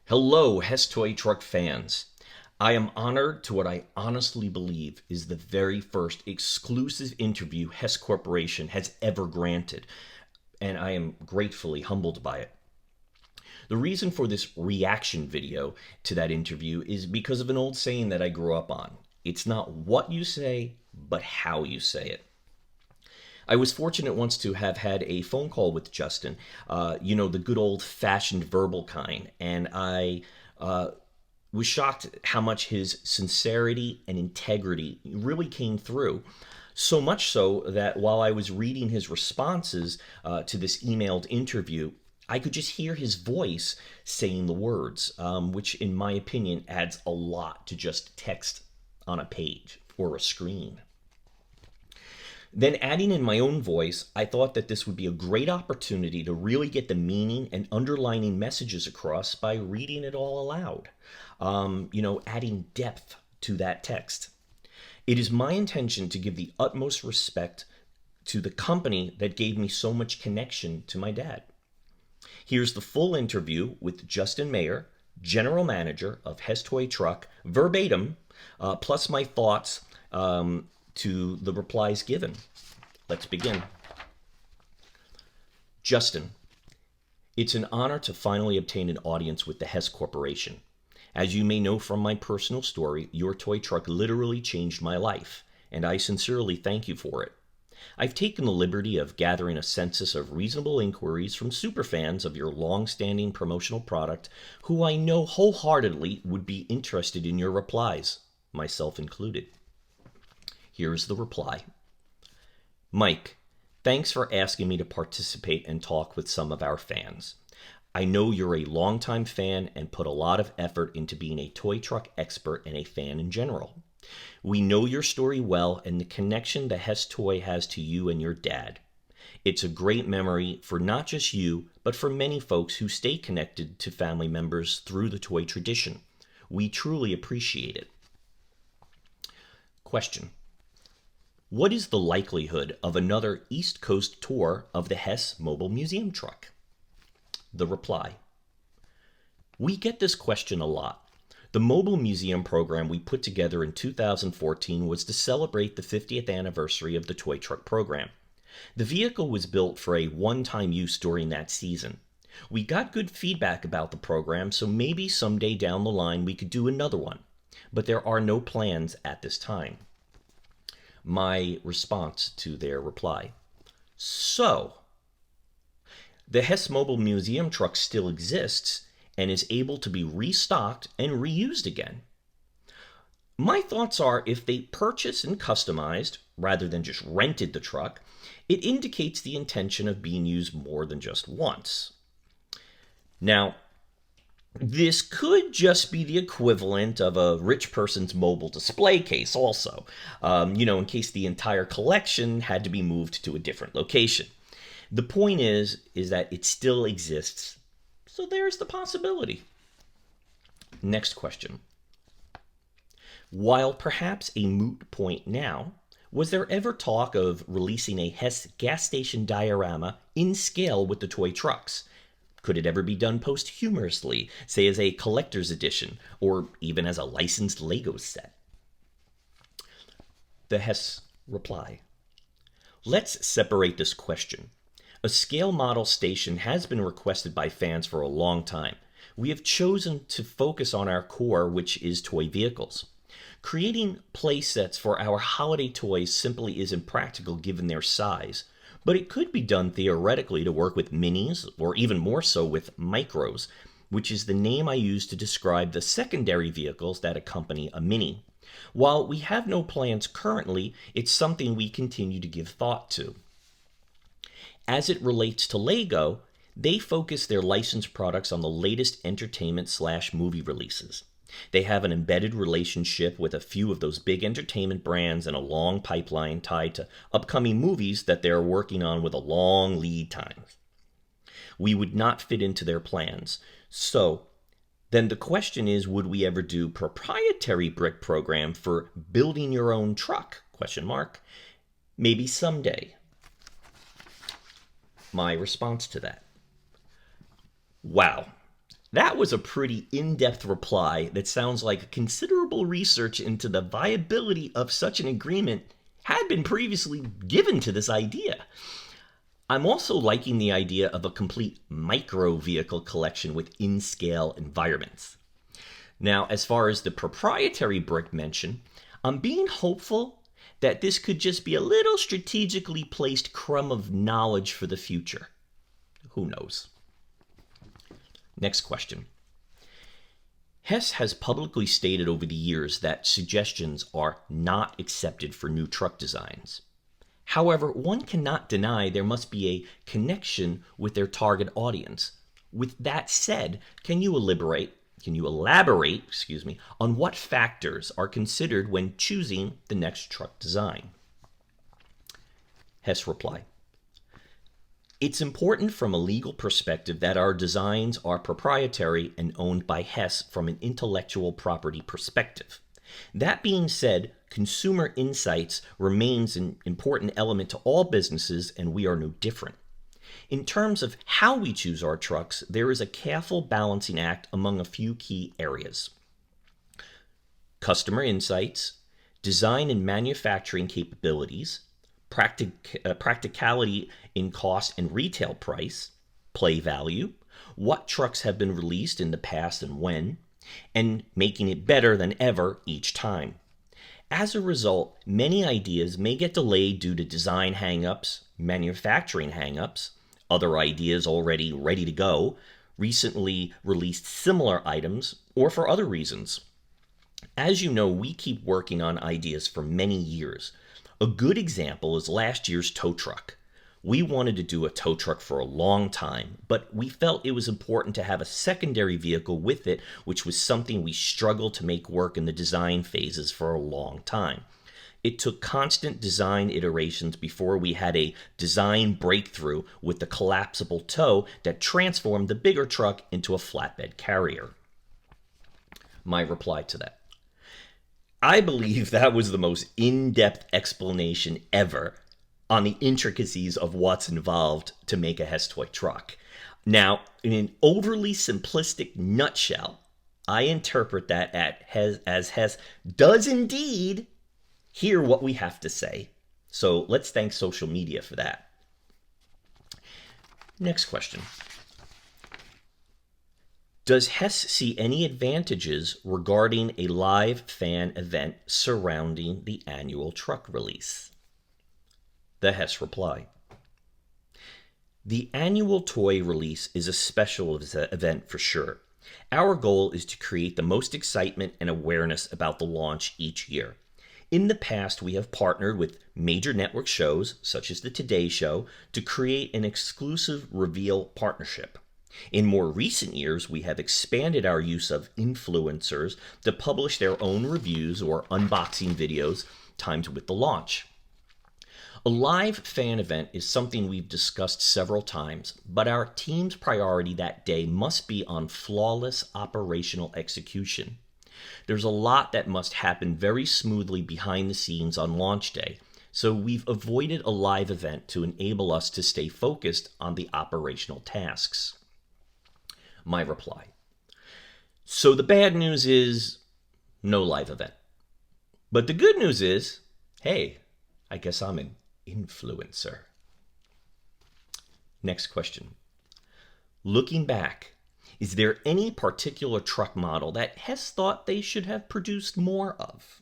Hello, Hess Toy Truck fans. I am honored to what I honestly believe is the very first exclusive interview Hess Corporation has ever granted, and I am gratefully humbled by it. The reason for this reaction video to that interview is because of an old saying that I grew up on. It's not what you say, but how you say it. I was fortunate once to have had a phone call with Justin, the good old fashioned verbal kind, and I was shocked how much his sincerity and integrity really came through. So much so that while I was reading his responses to this emailed interview, I could just hear his voice saying the words, which, in my opinion, adds a lot to just text on a page or a screen. Then, adding in my own voice, I thought that this would be a great opportunity to really get the meaning and underlining messages across by reading it all aloud, adding depth to that text. It is my intention to give the utmost respect to the company that gave me so much connection to my dad. Here's the full interview with Justin Mayer, General Manager of Hess Toy Truck, verbatim, plus my thoughts to the replies given. Let's begin. Justin, it's an honor to finally obtain an audience with the Hess Corporation. As you may know from my personal story, your toy truck literally changed my life, and I sincerely thank you for it. I've taken the liberty of gathering a census of reasonable inquiries from superfans of your long-standing promotional product who I know wholeheartedly would be interested in your replies, myself included. Here's the reply. Mike, thanks for asking me to participate and talk with some of our fans. I know you're a longtime fan and put a lot of effort into being a toy truck expert and a fan in general. We know your story well and the connection the Hess Toy has to you and your dad. It's a great memory for not just you, but for many folks who stay connected to family members through the toy tradition. We truly appreciate it. Question. What is the likelihood of another East Coast tour of the Hess Mobile Museum truck? The reply. We get this question a lot. The Mobile Museum program we put together in 2014 was to celebrate the 50th anniversary of the toy truck program. The vehicle was built for a one-time use during that season. We got good feedback about the program, so maybe someday down the line we could do another one. But there are no plans at this time. My response to their reply. So, the Hess Mobile Museum truck still exists and is able to be restocked and reused again. My thoughts are if they purchased and customized, rather than just rented the truck, it indicates the intention of being used more than just once. Now, this could just be the equivalent of a rich person's mobile display case also, in case the entire collection had to be moved to a different location. The point is that it still exists, so there's the possibility. Next question. While perhaps a moot point now, was there ever talk of releasing a Hess gas station diorama in scale with the toy trucks? Could it ever be done posthumously, say as a collector's edition, or even as a licensed Lego set? The Hess reply. Let's separate this question. A scale model station has been requested by fans for a long time. We have chosen to focus on our core, which is toy vehicles. Creating play sets for our holiday toys simply isn't practical given their size. But it could be done theoretically to work with minis, or even more so with micros, which is the name I use to describe the secondary vehicles that accompany a mini. While we have no plans currently, it's something we continue to give thought to. As it relates to Lego, they focus their licensed products on the latest entertainment/movie releases. They have an embedded relationship with a few of those big entertainment brands and a long pipeline tied to upcoming movies that they're working on with a long lead time. We would not fit into their plans. So, then the question is, would we ever do proprietary brick program for building your own truck? ? Maybe someday. My response to that. Wow. That was a pretty in-depth reply that sounds like considerable research into the viability of such an agreement had been previously given to this idea. I'm also liking the idea of a complete micro vehicle collection with in-scale environments. Now, as far as the proprietary brick mention, I'm being hopeful that this could just be a little strategically placed crumb of knowledge for the future. Who knows? Next question. Hess has publicly stated over the years that suggestions are not accepted for new truck designs. However, one cannot deny there must be a connection with their target audience. With that said, can you elaborate, on what factors are considered when choosing the next truck design? Hess reply. It's important from a legal perspective that our designs are proprietary and owned by Hess from an intellectual property perspective. That being said, consumer insights remains an important element to all businesses, and we are no different. In terms of how we choose our trucks, there is a careful balancing act among a few key areas. Customer insights, design and manufacturing capabilities, practicality in cost and retail price, play value, what trucks have been released in the past and when, and making it better than ever each time. As a result, many ideas may get delayed due to design hangups, manufacturing hangups, other ideas already ready to go, recently released similar items, or for other reasons. As you know, we keep working on ideas for many years. A good example is last year's tow truck. We wanted to do a tow truck for a long time, but we felt it was important to have a secondary vehicle with it, which was something we struggled to make work in the design phases for a long time. It took constant design iterations before we had a design breakthrough with the collapsible tow that transformed the bigger truck into a flatbed carrier. My reply to that. I believe that was the most in-depth explanation ever on the intricacies of what's involved to make a Hess toy truck. Now, in an overly simplistic nutshell, I interpret that as Hess does indeed hear what we have to say. So let's thank social media for that. Next question. Does Hess see any advantages regarding a live fan event surrounding the annual truck release? The Hess reply. The annual toy release is a special event for sure. Our goal is to create the most excitement and awareness about the launch each year. In the past, we have partnered with major network shows, such as the Today Show, to create an exclusive reveal partnership. In more recent years, we have expanded our use of influencers to publish their own reviews or unboxing videos timed with the launch. A live fan event is something we've discussed several times, but our team's priority that day must be on flawless operational execution. There's a lot that must happen very smoothly behind the scenes on launch day, so we've avoided a live event to enable us to stay focused on the operational tasks. My reply. So the bad news is no live event. But the good news is, hey, I guess I'm an influencer. Next question. Looking back, is there any particular truck model that Hess thought they should have produced more of?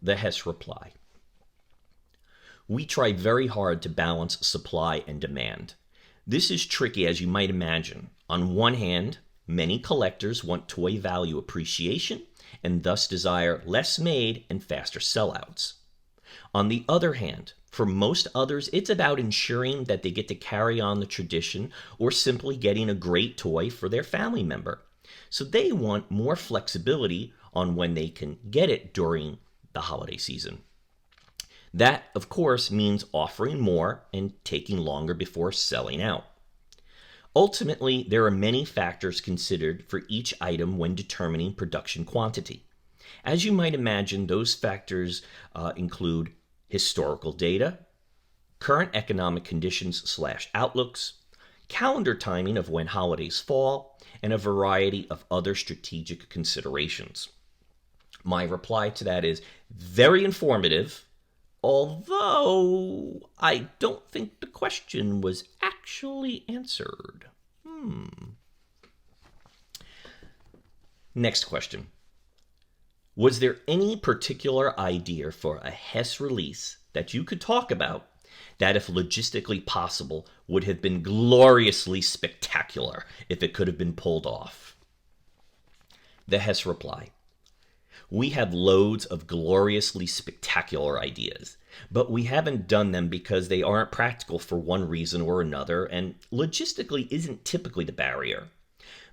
The Hess reply. We try very hard to balance supply and demand. This is tricky, as you might imagine. On one hand, many collectors want toy value appreciation and thus desire less made and faster sellouts. On the other hand, for most others, it's about ensuring that they get to carry on the tradition or simply getting a great toy for their family member. So they want more flexibility on when they can get it during the holiday season. That, of course, means offering more and taking longer before selling out. Ultimately, there are many factors considered for each item when determining production quantity. As you might imagine, those factors include historical data, current economic conditions/outlooks, calendar timing of when holidays fall, and a variety of other strategic considerations. My reply to that is very informative, although I don't think the question was actually answered. Next question. Was there any particular idea for a Hess release that you could talk about that, if logistically possible, would have been gloriously spectacular if it could have been pulled off? The Hess reply. We have loads of gloriously spectacular ideas, but we haven't done them because they aren't practical for one reason or another, and logistically isn't typically the barrier.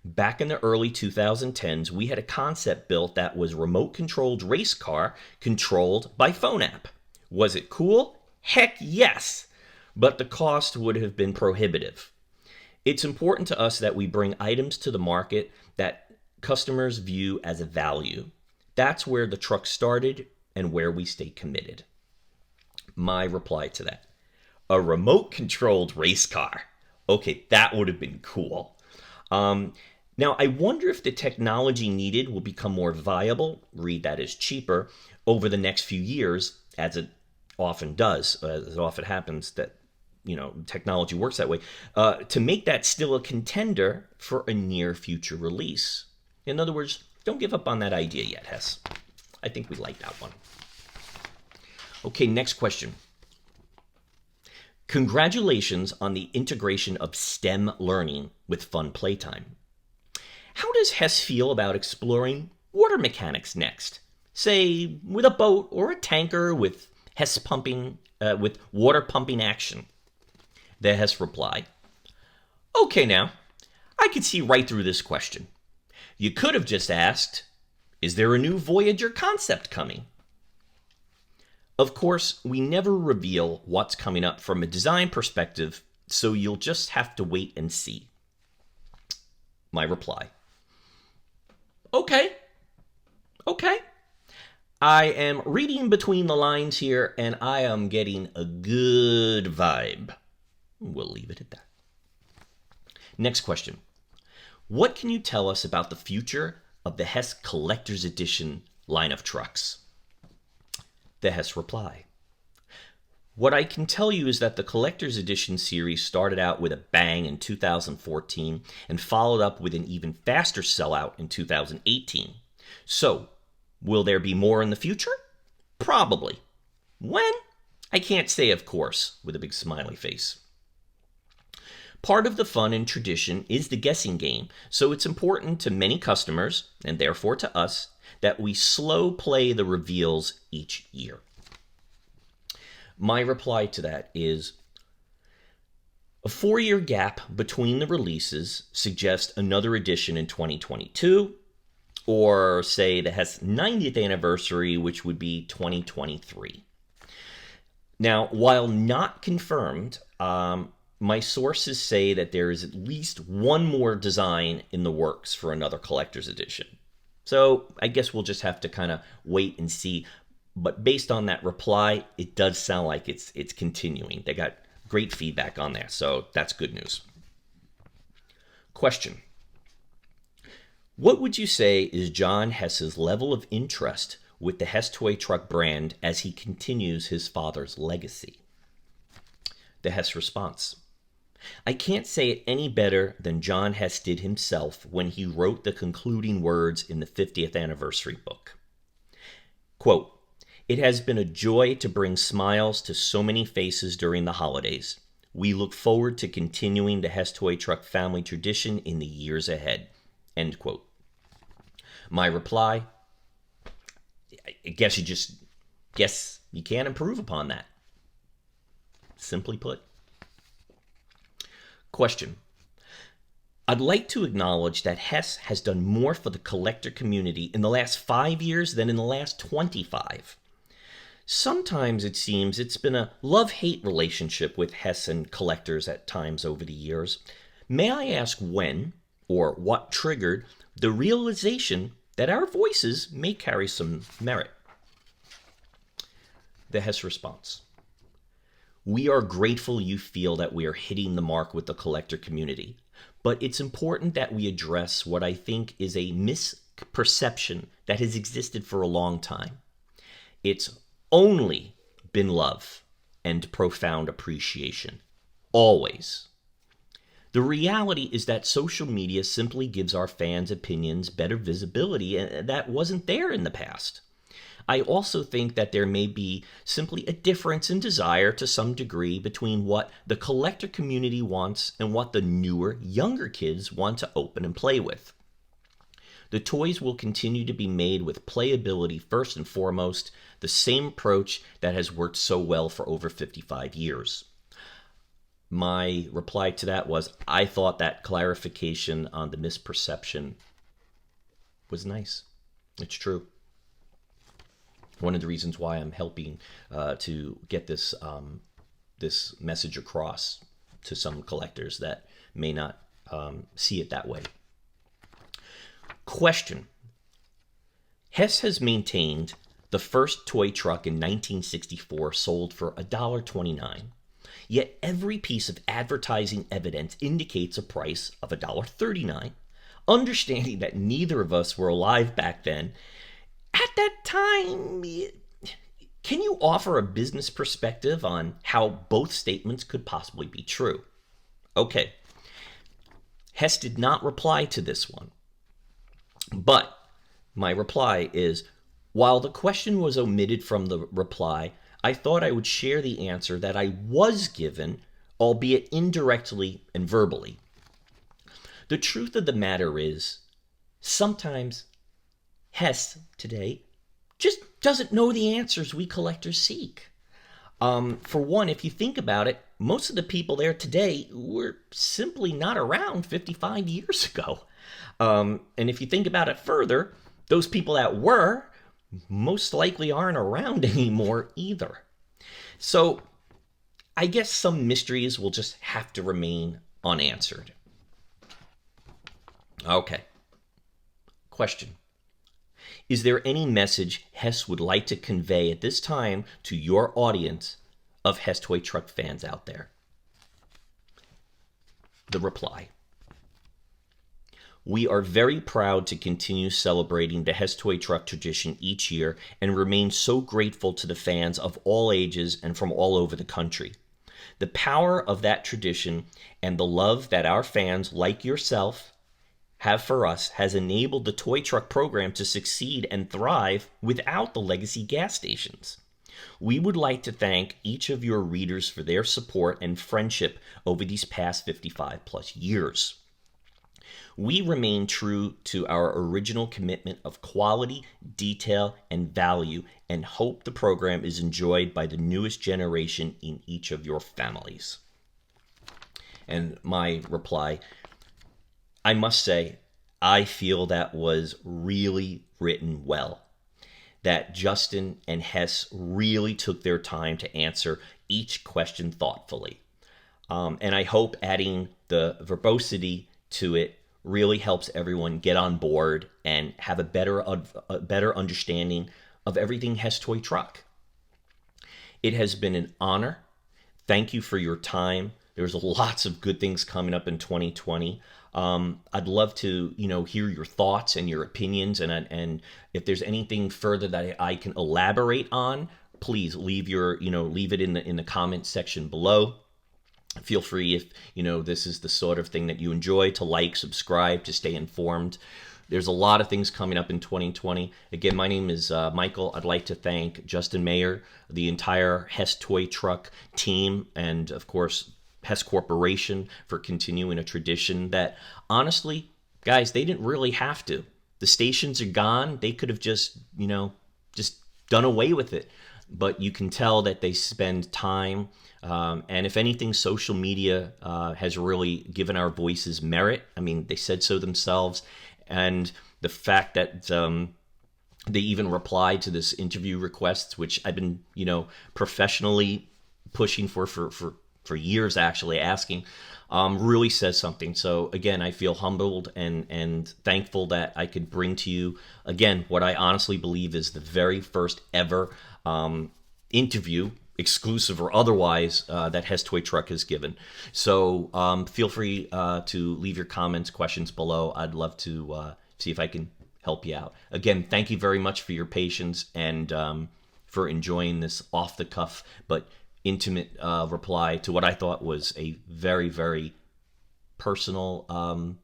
Back in the early 2010s, we had a concept built that was remote-controlled race car controlled by phone app. Was it cool? Heck yes! But the cost would have been prohibitive. It's important to us that we bring items to the market that customers view as a value. That's where the truck started and where we stay committed. My reply to that. A remote-controlled race car. Okay, that would have been cool. Now, I wonder if the technology needed will become more viable, read that as cheaper, over the next few years, as it often does, as it often happens that, technology works that way, to make that still a contender for a near future release. In other words, don't give up on that idea yet, Hess. I think we like that one. Okay, next question. Congratulations on the integration of STEM learning with fun playtime. How does Hess feel about exploring water mechanics next? Say, with a boat or a tanker with with water pumping action. The Hess reply. Okay now, I can see right through this question. You could have just asked, is there a new Voyager concept coming? Of course, we never reveal what's coming up from a design perspective, so you'll just have to wait and see. My reply. Okay. I am reading between the lines here, and I am getting a good vibe. We'll leave it at that. Next question. What can you tell us about the future of the Hess Collector's Edition line of trucks? The Hess reply. What I can tell you is that the Collector's Edition series started out with a bang in 2014 and followed up with an even faster sellout in 2018. So, will there be more in the future? Probably. When? I can't say, of course, with a big smiley face. Part of the fun and tradition is the guessing game, so it's important to many customers, and therefore to us, that we slow play the reveals each year. My reply to that is, a 4-year gap between the releases suggests another edition in 2022, or say the Hess 90th anniversary, which would be 2023. Now, while not confirmed, my sources say that there is at least one more design in the works for another collector's edition. So I guess we'll just have to kind of wait and see. But based on that reply, it does sound like it's continuing. They got great feedback on there, so that's good news. Question. What would you say is John Hess's level of interest with the Hess toy truck brand as he continues his father's legacy? The Hess response. I can't say it any better than John Hess did himself when he wrote the concluding words in the 50th anniversary book. Quote, "It has been a joy to bring smiles to so many faces during the holidays. We look forward to continuing the Hess Toy Truck family tradition in the years ahead." End quote. My reply, I guess you can't improve upon that. Simply put. Question. I'd like to acknowledge that Hess has done more for the collector community in the last 5 years than in the last 25. Sometimes it seems it's been a love-hate relationship with Hess and collectors at times over the years. May I ask when or what triggered the realization that our voices may carry some merit? The Hess response. We are grateful you feel that we are hitting the mark with the collector community, but it's important that we address what I think is a misperception that has existed for a long time. It's only been love and profound appreciation. Always. The reality is that social media simply gives our fans' opinions better visibility, and that wasn't there in the past. I also think that there may be simply a difference in desire to some degree between what the collector community wants and what the newer, younger kids want to open and play with. The toys will continue to be made with playability first and foremost, the same approach that has worked so well for over 55 years. My reply to that was, I thought that clarification on the misperception was nice. It's true. One of the reasons why I'm helping to get this this message across to some collectors that may not see it that way. Question. Hess has maintained the first toy truck in 1964 sold for $1.29. Yet every piece of advertising evidence indicates a price of $1.39. Understanding that neither of us were alive back then, at that time, can you offer a business perspective on how both statements could possibly be true? Okay. Hess did not reply to this one. But my reply is, while the question was omitted from the reply, I thought I would share the answer that I was given, albeit indirectly and verbally. The truth of the matter is, sometimes Hess today just doesn't know the answers we collectors seek. For one, if you think about it, most of the people there today were simply not around 55 years ago. And if you think about it further, those people that were most likely aren't around anymore either. So I guess some mysteries will just have to remain unanswered. Okay. Question. Is there any message Hess would like to convey at this time to your audience of Hess Toy Truck fans out there? The reply. We are very proud to continue celebrating the Hess Toy Truck tradition each year and remain so grateful to the fans of all ages and from all over the country. The power of that tradition and the love that our fans like yourself have for us has enabled the toy truck program to succeed and thrive without the legacy gas stations. We would like to thank each of your readers for their support and friendship over these past 55 plus years. We remain true to our original commitment of quality, detail, and value, and hope the program is enjoyed by the newest generation in each of your families. And my reply, I must say, I feel that was really written well. That Justin and Hess really took their time to answer each question thoughtfully. And I hope adding the verbosity to it really helps everyone get on board and have a better understanding of everything Hess Toy Truck. It has been an honor. Thank you for your time. There's lots of good things coming up in 2020. I'd love to, hear your thoughts and your opinions, and if there's anything further that I can elaborate on, please leave it in the comments section below. Feel free, if this is the sort of thing that you enjoy, to like, subscribe, to stay informed. There's a lot of things coming up in 2020. Again, my name is Michael. I'd like to thank Justin Mayer, the entire Hess Toy Truck team, and of course Hess Corporation for continuing a tradition that, honestly, guys, they didn't really have to. The stations are gone. They could have just done away with it. But you can tell that they spend time. And if anything, social media has really given our voices merit. I mean, they said so themselves. And the fact that they even replied to this interview request, which I've been, professionally pushing for years, actually asking, really says something. So again, I feel humbled and thankful that I could bring to you, again, what I honestly believe is the very first ever interview exclusive or otherwise, that Hess Toy Truck has given. So feel free to leave your comments, questions below. I'd love to see if I can help you out. Again, thank you very much for your patience and for enjoying this off the cuff but intimate reply to what I thought was a very, very personal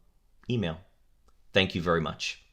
email. Thank you very much.